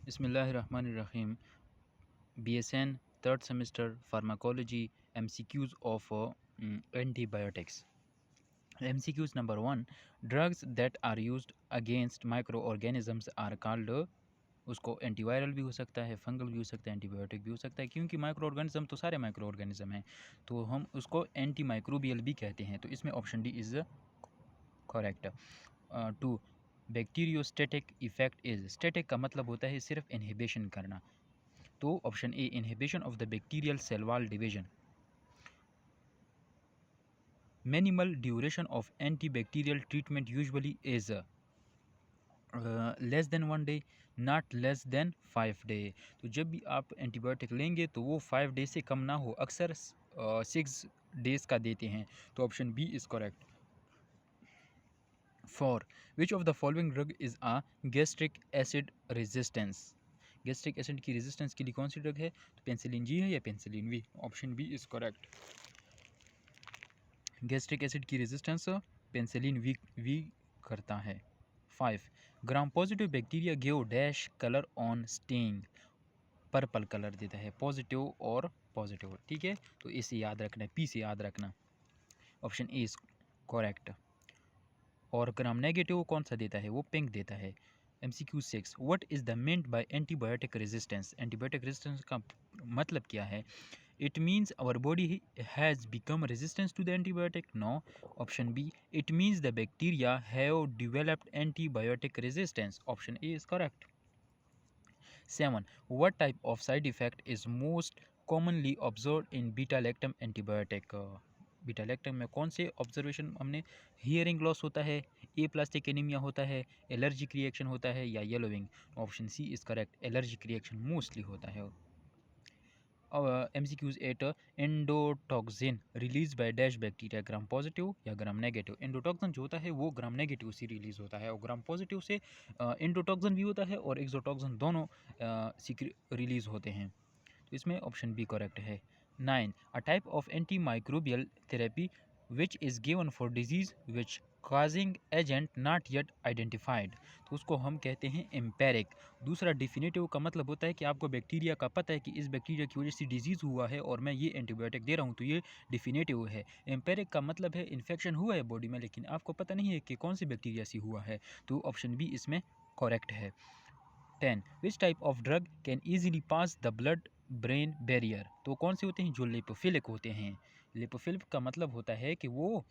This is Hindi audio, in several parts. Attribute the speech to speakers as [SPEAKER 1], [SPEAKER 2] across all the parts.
[SPEAKER 1] Bismillahirrahmanirrahim. BSN third semester pharmacology MCQs of antibiotics. MCQs number 1, drugs that are used against microorganisms are called उसको एंटीवायरल भी हो सकता है, फंगल भी हो सकता है, एंटीबायोटिक भी हो सकता है, क्योंकि माइक्रो ऑर्गेनिज्म तो सारे माइक्रो ऑर्गेनिज्म हैं, तो हम उसको एंटी माइक्रोबियल भी कहते हैं। तो इसमें option D is correct. 2, bacteriostatic effect is, static का मतलब होता है सिर्फ इनहिबिशन करना, तो option A inhibition of the bacterial cell wall division. Minimal duration of antibacterial treatment usually is less than 1 day, not less than 5 day. तो जब भी आप एंटीबायोटिक लेंगे तो वो 5 डे से कम ना हो, अक्सर 6 डेज का देते हैं, तो option B is correct. 4, which of the following drug is a gastric acid resistance, gastric acid की रेजिस्टेंस के लिए कौन सी ड्रग है? तो पेंसिलिन जी है या penicillin V, option B is correct. Gastric acid की रेजिस्टेंस पेंसिलिन वी करता है। 5, gram positive bacteria give dash colour on staining, purple colour देता है, पॉजिटिव और पॉजिटिव, ठीक है, तो इसे याद रखना है, पी से याद रखना, ऑप्शन ए इज करेक्ट। और ग्राम नेगेटिव कौन सा देता है? वो पिंक देता है। MCQ 6, what is the meant by antibiotic resistance, antibiotic resistance का मतलब क्या है? It means our body has become resistant to the antibiotic. No. Option B. It means the bacteria have developed antibiotic resistance. Option A is correct. 7, what type of side effect is most commonly observed in beta lactam antibiotic? Beta lactam में कौन से ऑब्जर्वेशन हमने? हियरिंग लॉस होता है, ए प्लास्टिक एनीमिया होता है, एलर्जिक रिएक्शन होता है, या येलोविंग? Option C is correct, allergic reaction mostly होता है। MCQs 8, endotoxin release by dash bacteria, gram positive या ग्राम नेगेटिव? एंडोटॉक्सिन जो होता है वो ग्राम नेगेटिव से रिलीज होता है, और ग्राम पॉजिटिव से एंडोटॉक्सिन भी होता है और एक्सोटॉक्सिन, दोनों रिलीज होते हैं, तो इसमें ऑप्शन बी करेक्ट है। 9, a type of anti microbial therapy which is given for disease which causing agent not yet identified, तो उसको हम कहते हैं एम्पेरिक। दूसरा डिफिनेटिव का मतलब होता है कि आपको बैक्टीरिया का पता है कि इस बैक्टीरिया की वजह से डिजीज़ हुआ है और मैं ये एंटीबायोटिक दे रहा हूँ, तो ये डिफिनेटिव है। एम्पेरिक का मतलब है इन्फेक्शन हुआ है बॉडी में लेकिन आपको पता नहीं है कि कौन सी बैक्टीरिया से हुआ है, तो ऑप्शन बी इसमें करेक्ट है। 10, which type of drug can easily pass the blood brain barrier, तो कौन से होते हैं? जो लिपोफिलिक होते हैं। लिपोफिलिक का मतलब होता है कि वो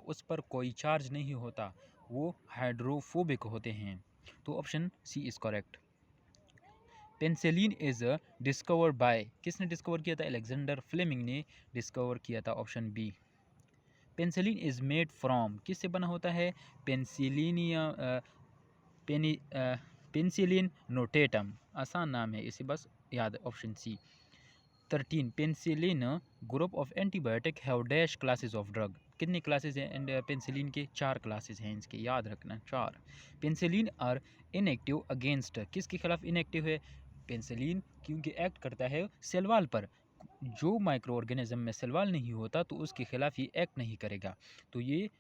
[SPEAKER 1] उस पर कोई चार्ज नहीं होता, वो हाइड्रोफोबिक होते हैं, तो option C is correct. Penicillin is discover by, किसने डिस्कवर किया था? अलेक्जेंडर फ्लेमिंग ने डिस्कवर किया था, option B. Penicillin is made from, किससे बना होता है? पेंसिलिनिया पेनिसिलिन नोटेटम, आसान नाम है, इसे बस याद, option C. 13, penicillin group of antibiotic have dash classes of drug, कितने क्लासेस हैं एंड पेंसिलिन के? 4 क्लासेस हैं इसके, याद रखना 4। पेंसिलिन आर इनएक्टिव अगेंस्ट, किसके खिलाफ इनएक्टिव है? पेंसिलिन क्योंकि एक्ट करता है सेल वॉल पर, जो माइक्रो ऑर्गेनिज्म में सेल वॉल नहीं होता तो उसके खिलाफ ये एक्ट नहीं करेगा, तो ये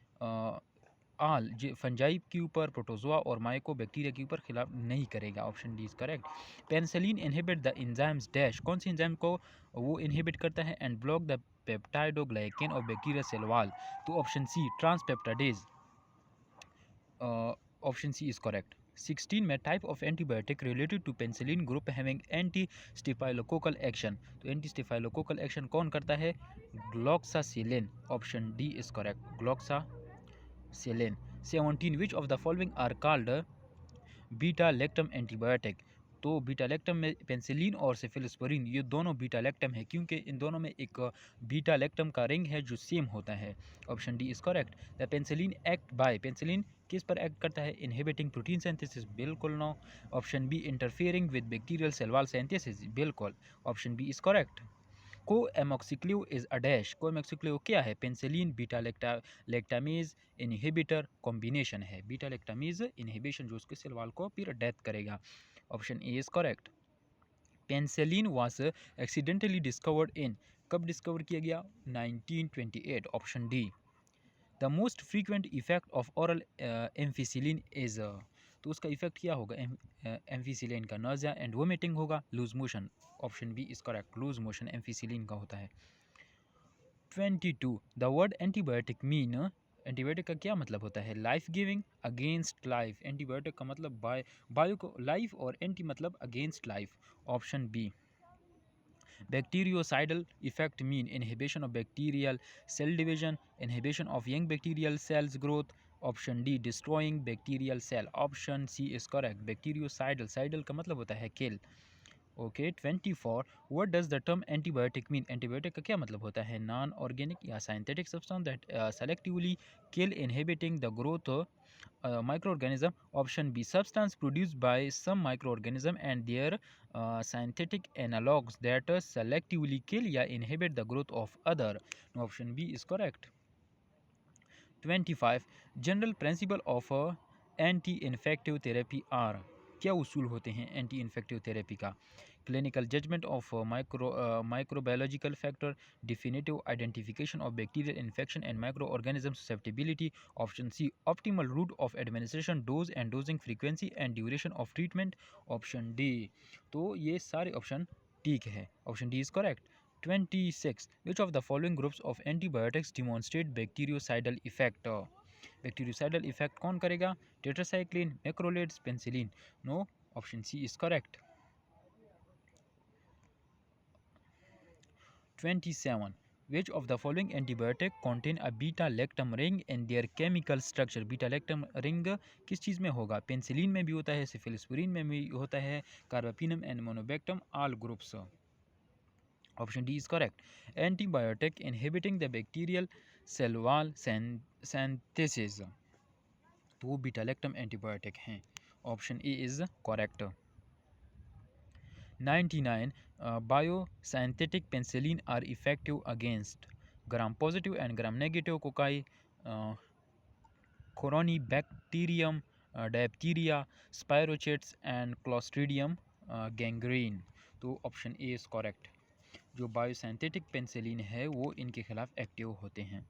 [SPEAKER 1] आल फंजाई के ऊपर, प्रोटोजोआ और माइको बैक्टीरिया के ऊपर खिलाफ नहीं करेगा, option D is correct. Penicillin inhibit the enzymes dash, कौन सी एंजाइम को वो इनहिबिट करता है? And block the peptidoglycan of bacteria cell wall, तो option C transpeptidase, option C is correct. 16 में type of antibiotic related to penicillin group having anti staphylococcal action, तो एंटी स्टेफाइलोकोकल एक्शन कौन करता है? Cloxacillin, option D is correct, cloxacillin. 17, which of the following are called beta lactam antibiotic, तो बीटा लैक्टम में पेंसिलिन और सेफिलोस्पोरिन ये दोनों बीटा लैक्टम है, क्योंकि इन दोनों में एक बीटा लैक्टम का रिंग है जो सेम होता है, option D is correct. The penicillin act by, penicillin किस पर एक्ट करता है? इनहिबिटिंग प्रोटीन सिंथेसिस, बिल्कुल no. Option B interfering with bacterial cell wall synthesis, बिल्कुल, option B is correct. Co amoxiclav is a dash, co amoxiclav क्या है? Penicillin beta lactamase inhibitor combination है, बीटा लैक्टामेज इनहिबिशन जो उसके सेल वॉल को फिर डेथ करेगा, option A is correct. Penicillin was accidentally discovered in, कब डिस्कवर किया गया? 1928, option D. The most frequent effect of oral ampicillin is, तो उसका इफेक्ट क्या होगा, एम्फिसिलिन का नोज़िया एंड वोमिटिंग होगा, loose motion, option B is correct, loose motion ampicillin का होता है। 22 the word antibiotic mean, antibiotic का क्या मतलब होता है, life giving, against life, antibiotic का मतलब बायो को लाइफ और एंटी मतलब against life, option B. Bactericidal effect mean inhibition of bacterial cell division, inhibition of young bacterial cells growth, option D destroying bacterial cell, option C is correct, bactericidal, sidal का मतलब होता है kill। Okay 24 what does the term antibiotic mean, antibiotic का क्या मतलब होता है, नॉन ऑर्गेनिक या synthetic substance that selectively kill inhibiting the growth microorganism, option B substance produced by some microorganism and their synthetic analogues that selectively kill या inhibit the growth of other, option B is correct। 25 general principle of anti infective therapy are, क्या उसूल होते हैं एंटी इन्फेक्टिव थेरेपी का, clinical judgement of microbiological factor, definitive identification of bacterial infection and micro organism susceptibility, option C optimal route of administration, dose and dosing frequency and duration of treatment, option D. तो ये सारे ऑप्शन ठीक है, option D is correct. 26 which of the following groups of antibiotics demonstrate bactericidal effect, bactericidal effect कौन करेगा, tetracycline, macrolides, penicillin, no, option C is correct। 27 which of the following antibiotic contain a beta lactam ring in their chemical structure, beta lactam ring किस चीज़ में होगा, पेंसिलिन में भी होता है, सिफिलिस्पुरिन में भी होता है, carbapenem and monobactam all groups, option D is correct। Antibiotic inhibiting the bacterial cell wall synthesis, तो वो बीटा लैक्टम एंटीबायोटिक हैं, option A is correct. 99 biosynthetic penicillin are effective against gram positive and gram negative cocci, corynebacterium, diphtheria, spirochetes and clostridium gangrene, तो ऑप्शन ए इज करेक्ट। जो बायोसिंथेटिक पेंसिलिन है वो इनके खिलाफ एक्टिव होते हैं।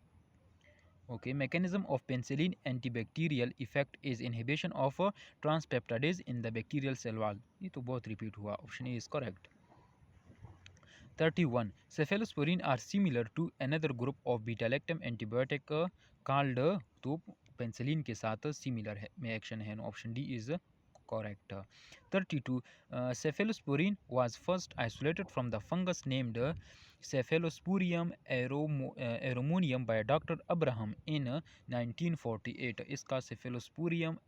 [SPEAKER 1] Okay mechanism of penicillin antibacterial effect is inhibition of transpeptidase in the bacterial cell wall, ये तो बहुत रिपीट हुआ, option A is correct. 31 cephalosporin are similar to another group of beta lactam antibiotic called, तो पेंसिलिन के साथ सिमिलर है में एक्शन है, option D is correct। 32 cephalosporin was first isolated from the fungus named Cephalosporium aeromonium by Dr. Abraham in 1948। इसका Cephalosporium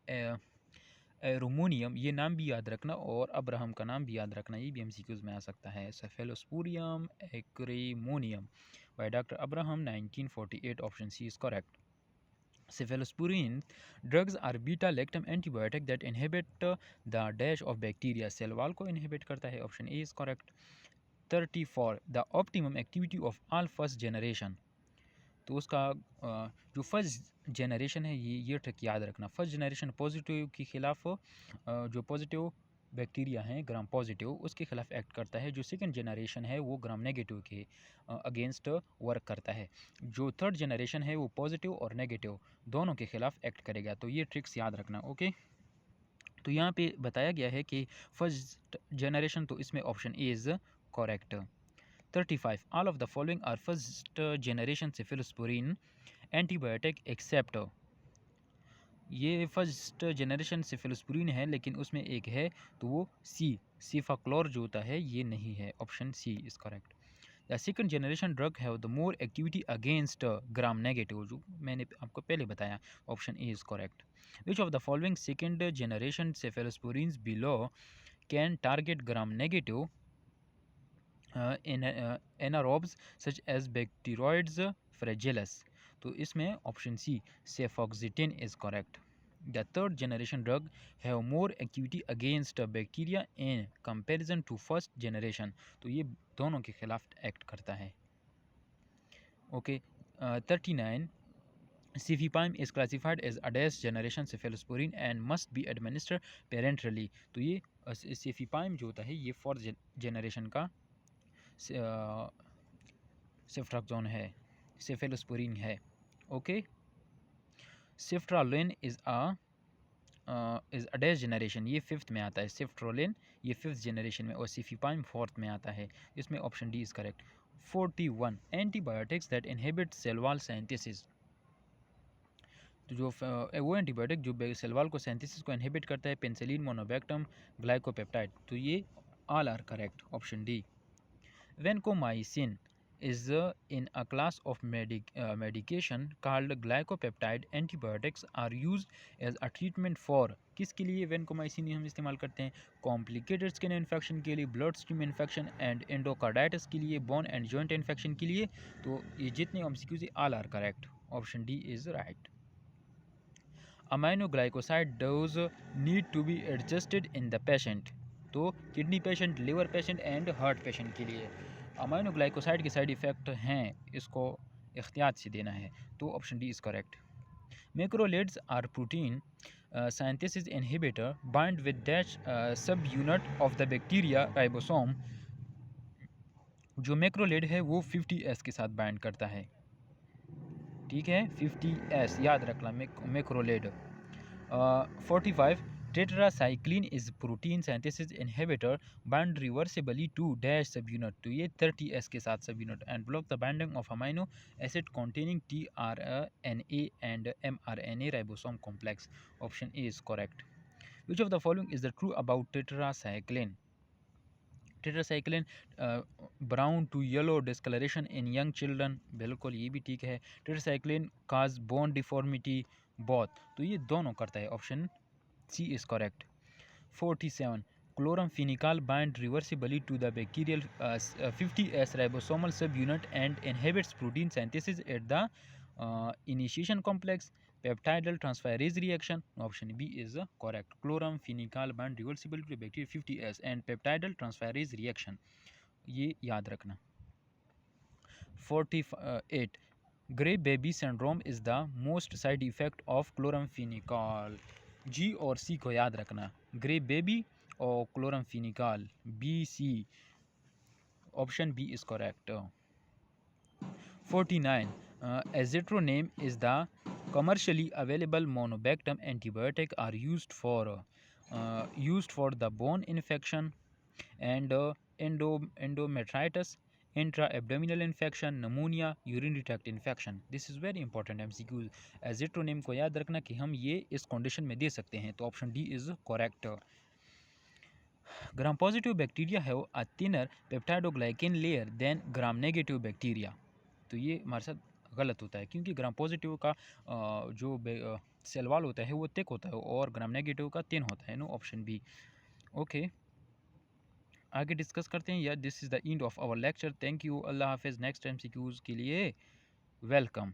[SPEAKER 1] एरोमोनियम ये नाम भी याद रखना और अब्राहम का नाम भी याद रखना, ये भी एमसीक्यूज में आ सकता है। Cephalosporium acremonium by doctor Abraham 1948, option C is correct. Cephalosporin drugs are beta lactam antibiotic that inhibit the dash of bacteria, cell wall को inhibit करता है, option A is correct. 34 the optimum activity of all first generation, तो उसका जो फर्स्ट जनरेशन है ये ट्रिक याद रखना, फर्स्ट जनरेशन पॉजिटिव के खिलाफ जो पॉजिटिव बैक्टीरिया हैं ग्राम पॉजिटिव उसके खिलाफ एक्ट करता है, जो सेकंड जनरेशन है वो ग्राम नेगेटिव के अगेंस्ट वर्क करता है, जो थर्ड जनरेशन है वो पॉजिटिव और नेगेटिव दोनों के खिलाफ एक्ट करेगा, तो ये ट्रिक्स याद रखना। ओके तो यहाँ पे बताया गया है कि फर्स्ट जनरेशन, तो इसमें option A is correct. 35 all of the following are first generation cephalosporin antibiotic except, ये फर्स्ट जनरेशन सेफेलोस्पोरिन है लेकिन उसमें एक है तो वो सीफाक्लोर जो होता है ये नहीं है, option C is correct. The second generation drug have the more activity against gram negative, जो मैंने आपको पहले बताया, option A is correct. Which of the following second generation cephalosporins below can target gram negative anaerobes such as bacteroids fragilis, तो इसमें option C cefoxitin is correct. The third generation drug have more activity against bacteria in comparison to first generation, तो ये दोनों के खिलाफ एक्ट करता है। Okay 39 Cefepime is classified as a dash generation cephalosporin and must be administered parenterally, तो ये Cefepime जो होता है ये फोर्थ जनरेशन का सेफ्ट्राक्सोन है, सेफेलोस्पोरिन है। Okay ceftaroline is a is a dash generation, ये फिफ्थ में आता है, सिफ्ट्रोलिन ये फिफ्थ जनरेशन में और सिफिपाइम फोर्थ में आता है, इसमें option D is correct. 41 antibiotics that inhibit cell wall synthesis, तो जो वो एंटीबायोटिक जो सेल वॉल को सिंथेसिस को इनहिबिट करता है, पेनिसिलिन, मोनोबैक्टम, ग्लाइकोपेप्टाइड, तो ये all are correct, option D. Vancomycin is in a class of medication called glycopeptide antibiotics are used as a treatment for, किसके लिए vancomycin हम इस्तेमाल करते हैं? कॉम्प्लिकेटेड स्किन इन्फेक्शन के लिए, blood stream infection and endocarditis के लिए, बोन एंड जॉइंट इन्फेक्शन के लिए। तो ये जितने MCQs all are correct, option D is right. Aminoglycoside dose need to be adjusted in the patient, तो kidney patient, liver patient and heart patient के लिए अमाइनोग्लाइकोसाइड के साइड इफ़ेक्ट हैं, इसको एहतियात से देना है, तो option D is correct. Macrolides are protein synthesis inhibitor bind with dash subunit of the bacteria ribosome, जो मैक्रोलेड है वो 50S के साथ बाइंड करता है, ठीक है, 50S याद रखना मैक्रोलेड। 45 tetracycline is protein synthesis inhibitor bind reversibly to dash subunit, तो ये 30S के साथ subunit and block the binding of amino acid containing tRNA and mRNA ribosome complex, option A is correct। Which of the following is the true about tetracycline? Tetracycline brown to yellow discoloration in young children, बिल्कुल ये भी ठीक है। Tetracycline cause bone deformity, both, तो ये दोनों करता है, option C is correct. 47 chloramphenicol bind reversibly to the bacterial 50S ribosomal subunit and inhibits protein synthesis at the initiation complex, peptidal transferase reaction, option B is correct। chloramphenicol bind reversible to bacteria 50S and peptidal transferase reaction, ये याद रखना। 48 grey baby syndrome is the most side effect of chloramphenicol, G और C को याद रखना, ग्रे बेबी और chloramphenicol, B C, option B is correct। 49 azithromycin is the commercially available monobactam antibiotic are used for the bone infection and endometritis, intra-abdominal infection, pneumonia, urinary tract infection। This is very important MCQ। azithromycin को याद रखना कि हम ये इस कंडीशन में दे सकते हैं, तो option D is correct. Gram positive bacteria है a thinner peptidoglycan layer than gram negative bacteria, तो ये हमारे साथ गलत होता है, क्योंकि ग्राम पॉजिटिव का जो सेल वॉल होता है वो थिक होता है और ग्राम नेगेटिव का थिन होता है, नो, ऑप्शन बी। ओके, आगे डिस्कस करते हैं, या this is the end of our lecture, thank you, Allah हाफिज़। नेक्स्ट MCQs के लिए वेलकम।